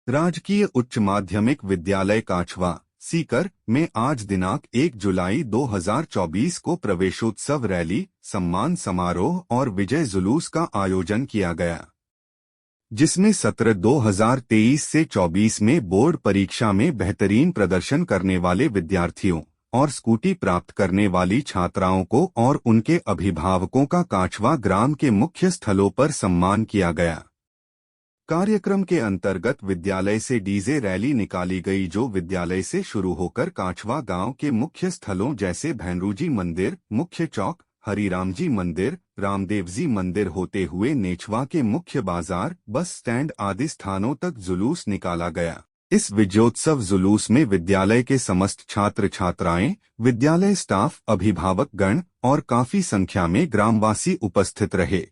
राजकीय उच्च माध्यमिक विद्यालय काछवा सीकर में आज दिनांक 1 जुलाई 2024 को प्रवेशोत्सव रैली, सम्मान समारोह और विजय जुलूस का आयोजन किया गया, जिसमें सत्र 2023 से 24 में बोर्ड परीक्षा में बेहतरीन प्रदर्शन करने वाले विद्यार्थियों और स्कूटी प्राप्त करने वाली छात्राओं को और उनके अभिभावकों का काछवा ग्राम के मुख्य स्थलों पर सम्मान किया गया। कार्यक्रम के अंतर्गत विद्यालय से डीजे रैली निकाली गई, जो विद्यालय से शुरू होकर काछवा गांव के मुख्य स्थलों जैसे भैंरूजी मंदिर, मुख्य चौक, हरिरामजी मंदिर, रामदेवजी मंदिर होते हुए नेछवा के मुख्य बाजार, बस स्टैंड आदि स्थानों तक जुलूस निकाला गया। इस विजयोत्सव जुलूस में विद्यालय के समस्त छात्र छात्राएं, विद्यालय स्टाफ, अभिभावक गण और काफी संख्या में ग्रामवासी उपस्थित रहे।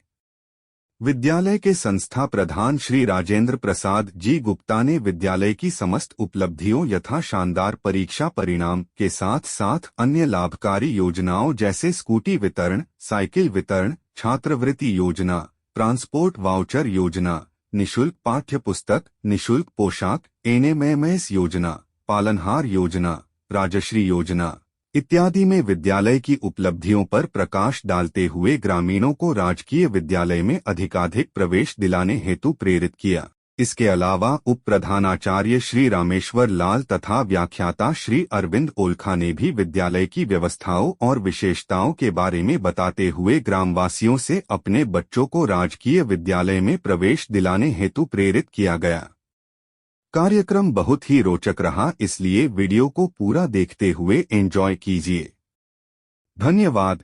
विद्यालय के संस्था प्रधान श्री राजेंद्र प्रसाद जी गुप्ता ने विद्यालय की समस्त उपलब्धियों यथा शानदार परीक्षा परिणाम के साथ साथ अन्य लाभकारी योजनाओं जैसे स्कूटी वितरण, साइकिल वितरण, छात्रवृत्ति योजना, ट्रांसपोर्ट वाउचर योजना, निशुल्क पाठ्य पुस्तक, निशुल्क पोशाक, एनएमएमएस योजना, पालनहार योजना, राजश्री योजना इत्यादि में विद्यालय की उपलब्धियों पर प्रकाश डालते हुए ग्रामीणों को राजकीय विद्यालय में अधिकाधिक प्रवेश दिलाने हेतु प्रेरित किया। इसके अलावा उप प्रधानाचार्य श्री रामेश्वर लाल तथा व्याख्याता श्री अरविंद ओलखा ने भी विद्यालय की व्यवस्थाओं और विशेषताओं के बारे में बताते हुए ग्रामवासियों से अपने बच्चों को राजकीय विद्यालय में प्रवेश दिलाने हेतु प्रेरित किया गया। कार्यक्रम बहुत ही रोचक रहा, इसलिए वीडियो को पूरा देखते हुए एंजॉय कीजिए। धन्यवाद।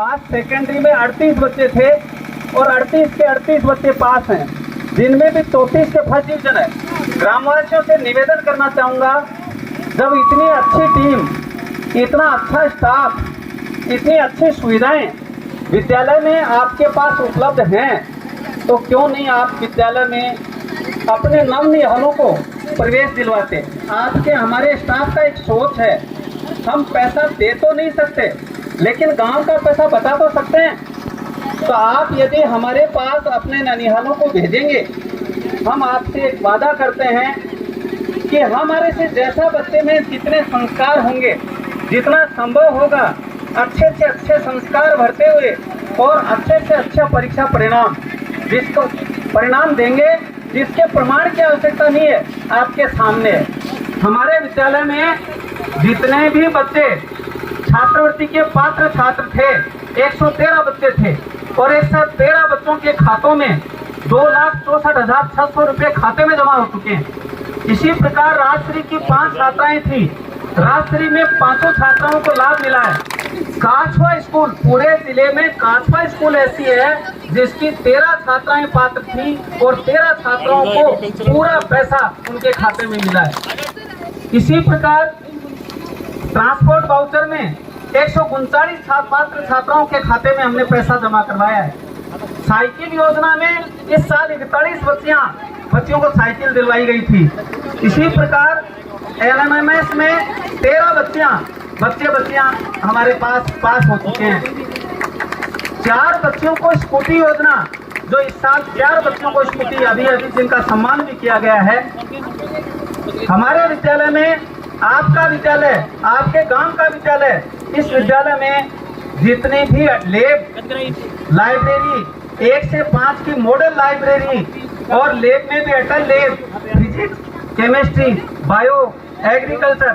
आज सेकेंडरी में 38 बच्चे थे और 38 के 38 बच्चे पास हैं, जिनमें भी 34 के फर्स्ट डिवीजन है। ग्रामवासियों से निवेदन करना चाहूँगा, जब इतनी अच्छी टीम, इतना अच्छा स्टाफ, इतनी अच्छी सुविधाएं विद्यालय में आपके पास उपलब्ध हैं, तो क्यों नहीं आप विद्यालय में अपने नवनिहालों को प्रवेश दिलवाते। आपके हमारे स्टाफ का एक सोच है, हम पैसा दे तो नहीं सकते लेकिन गांव का पैसा बचा तो सकते हैं। तो आप यदि हमारे पास अपने ननिहालों को भेजेंगे, हम आपसे एक वादा करते हैं कि हमारे से जैसा बच्चे में जितने संस्कार होंगे, जितना संभव होगा अच्छे से अच्छे संस्कार भरते हुए और अच्छे से अच्छा परीक्षा परिणाम, जिसको परिणाम देंगे जिसके प्रमाण की आवश्यकता नहीं है, आपके सामने है। हमारे विद्यालय में जितने भी बच्चे छात्रवृत्ति के पात्र छात्र थे, 113 बच्चे थे और 113 बच्चों के खातों में 2,64,600 रुपये खाते में जमा हो चुके हैं। इसी प्रकार राजश्री की 5 छात्राएं थी, राजश्री में 5 छात्राओं को लाभ मिला है। काछवा स्कूल, पूरे जिले में काछवा स्कूल ऐसी है जिसकी 13 छात्राएं पात्र थी और 13 छात्राओं को पूरा पैसा उनके खाते में मिला है। इसी प्रकार ट्रांसपोर्ट वाउचर में 139 पात्र छात्राओं के खाते में हमने पैसा जमा करवाया है। साइकिल योजना में इस साल 41 बच्चियों को साइकिल दिलवाई गई थी। इसी प्रकार LMS में 13 बच्चियां हमारे पास हो चुके हैं। 4 बच्चियों को स्कूटी योजना, जो इस साल 4 बच्चों को स्कूटी अभी जिनका सम्मान भी किया गया है। हमारे विद्यालय में, आपका विद्यालय, आपके गांव का विद्यालय, इस विद्यालय में जितने भी लैब, लाइब्रेरी 1 से 5 की मॉडल लाइब्रेरी और लैब में भी Atal lab, physics, chemistry, bio, agriculture,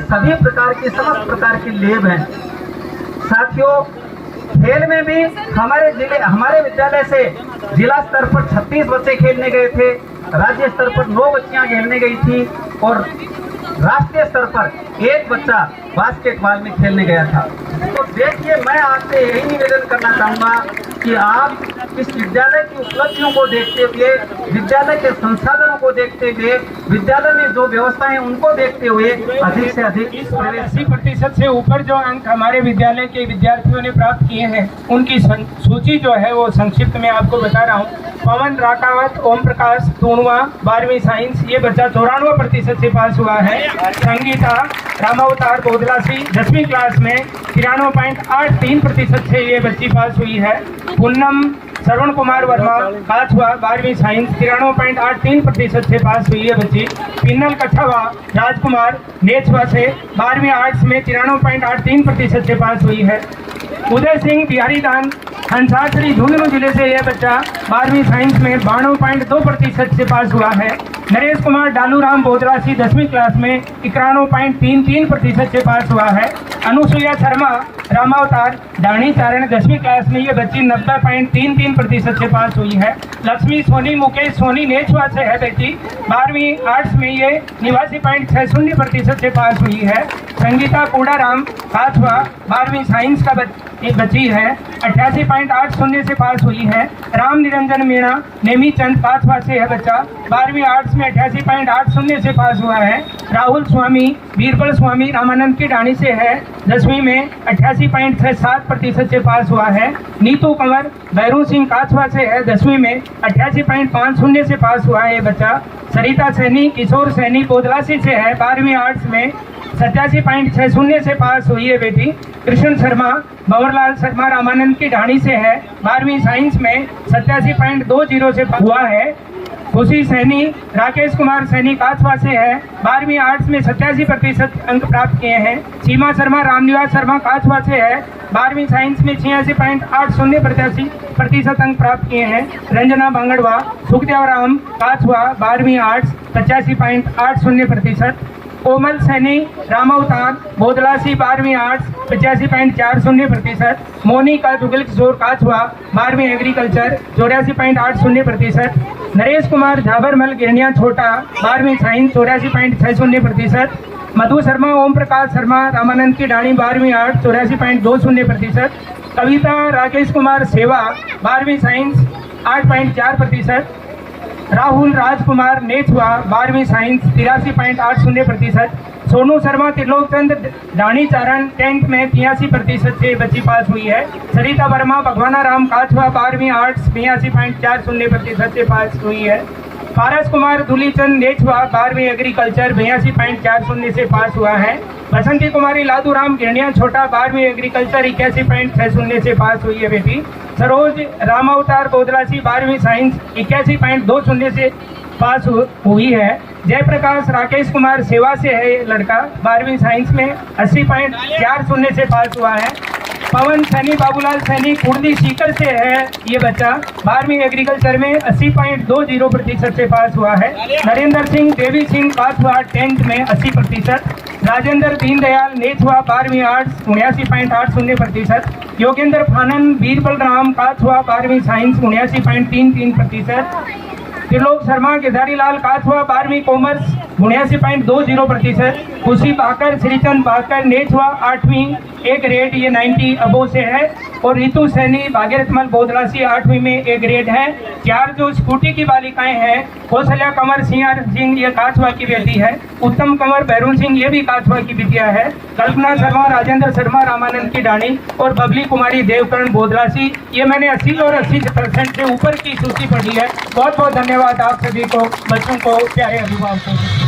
सभी प्रकार की समस्त प्रकार की लैब हैं। साथियों, खेल में भी हमारे विद्यालय से जिला स्तर पर 36 बच्चे खेलने गए थे, राज्य स्तर पर 9 बच्चियां खेलने गई थी और राष्ट्रीय स्तर पर 1 बच्चा बास्केटबॉल में खेलने गया था। तो देखिए, मैं आपसे यही निवेदन करना चाहूँगा कि आप इस विद्यालय की उपलब्धियों को देखते हुए, विद्यालय के संसाधनों को देखते हुए, विद्यालय में जो व्यवस्थाएं उनको देखते हुए अधिक से अधिक 80% से ऊपर जो अंक हमारे विद्यालय के विद्यार्थियों ने प्राप्त किए हैं, उनकी सूची जो है वो संक्षिप्त में आपको बता रहा हूँ। पवन राकावत ओम प्रकाश टूणवा 12वीं साइंस, ये बच्चा 94% से पास हुआ है। संगीता रामावतार बोदलासी 10वीं क्लास में 93.83% से ये बच्ची पास हुई है। पूनम श्रवण कुमार वर्मा काछवा 12वीं साइंस 93.83% से पास हुई है बच्ची। पिन्नल कछवा राजकुमार नेछवा से 12वीं आर्ट्स में 93.83% से पास हुई है। उदय सिंह बिहारी दान हंसाश्री झुंझुनू जिले से यह बच्चा 12वीं साइंस में 92.2% से पास हुआ है। नरेश कुमार डालूराम बोदरासी 10वीं क्लास में 91.33% से पास हुआ है। अनुसुईया शर्मा रामावतार डाणी चारण 10वीं क्लास में ये बच्ची 90.33% से पास हुई है। लक्ष्मी सोनी मुकेश सोनी नेछवा से है बेटी, 12वीं आर्ट्स में ये 89.60% से पास हुई है। संगीता कूड़ाराम काछवा 12वीं साइंस का बच्ची है, 88.80 से पास हुई है। राम निरंजन मीणा नेमी चंद काछवा से है बच्चा, 12वीं आर्ट्स में 88.80 से पास हुआ है। राहुल स्वामी बीरबल स्वामी रामानंद की डाणी से है, 10वीं में 88.67% से पास हुआ है। नीतू कंवर बैरू सिंह काछवा से है, 10वीं में 88.50 से पास हुआ है ये बच्चा। सरिता सैनी किशोर सैनी बोदलासी से है, 12वीं आर्ट्स में 87.60 से पास हुई है बेटी। कृष्ण शर्मा भंवरलाल शर्मा रामानंद की ढाणी से है, 12वीं साइंस में 87.20 से हुआ है। खुशी सैनी राकेश कुमार सैनी काछवा से है, 12वीं आर्ट्स में 87% अंक प्राप्त किए हैं। सीमा शर्मा रामनिवास शर्मा काछवा से है, 12वीं साइंस में 86.80% अंक प्राप्त किए हैं। रंजना बांगड़वा सुखदेव राम काछवा 12वीं आर्ट्स 85.80%। कोमल सैनी रामावतार बोदलासी 12वीं आर्ट्स 85.40%। मोनिका जुगल किशोर काछवा 12वीं एग्रीकल्चर 84.80%। नरेश कुमार झाबरमल गिरनिया छोटा 12वीं साइंस 84.60%। मधु शर्मा ओम प्रकाश शर्मा रामानंद की डाणी 12वीं आर्ट्स 84.20%। कविता राकेश कुमार सेवा 12वीं साइंस 8.4%। राहुल राजकुमार नेछवा 12वीं साइंस 83.80%। सोनू शर्मा त्रिलोकचंद दानी चारण 10th में 83% से बच्ची पास हुई है। सरिता वर्मा भगवाना राम काछवा 12वीं आर्ट्स 82.40% से पास हुई है। पारस कुमार धुलीचंद नेछवा 12वीं एग्रीकल्चर 82.40 से पास हुआ है। बसंती कुमारी लादूराम गिरनिया छोटा 12वीं एग्रीकल्चर 81.60 से पास हुई है बेटी। सरोज रामावतार बोदलासी 12वीं साइंस 81.20 से पास हुई है। जयप्रकाश राकेश कुमार सेवा से है ये लड़का, 12वीं साइंस में 80.40 से पास हुआ है। पवन सैनी बाबूलाल सैनी कुर्दी सीकर से है ये बच्चा, 12वीं एग्रीकल्चर में 80.20% से पास हुआ है। नरेंद्र सिंह देवी सिंह काछवा 10th में 80%। राजेंद्र दीनदयाल नेछवा 12वीं आर्ट्स 79.80%। योगेंद्र फानन बीरबल राम काछवा 12वीं साइंस 79.33%। त्रिलोक शर्मा केदारीलाल काछवा 12वीं कॉमर्स 79.20%। खुशी भाकर श्रीचंद भाकर नेछवा 8वीं ए ग्रेड ये 90 अबो से है। और रितु सैनी भागीरथमल बोदलासी 8वीं में ए ग्रेड है। 4 जो स्कूटी की बालिकाएं हैं, कौशल्या कंवर सिंह ये काछवा की बेटी है। उत्तम कंवर बैरून सिंह ये भी काछवा की बिटिया है। कल्पना शर्मा राजेंद्र शर्मा रामानंद की डाणी और बबली कुमारी देवकरण बोदलासी, ये मैंने 80 और 80% से ऊपर की सूची पढ़ी है। बहुत बहुत धन्यवाद आप सभी को, बच्चों को, प्यारे अभिभावकों को।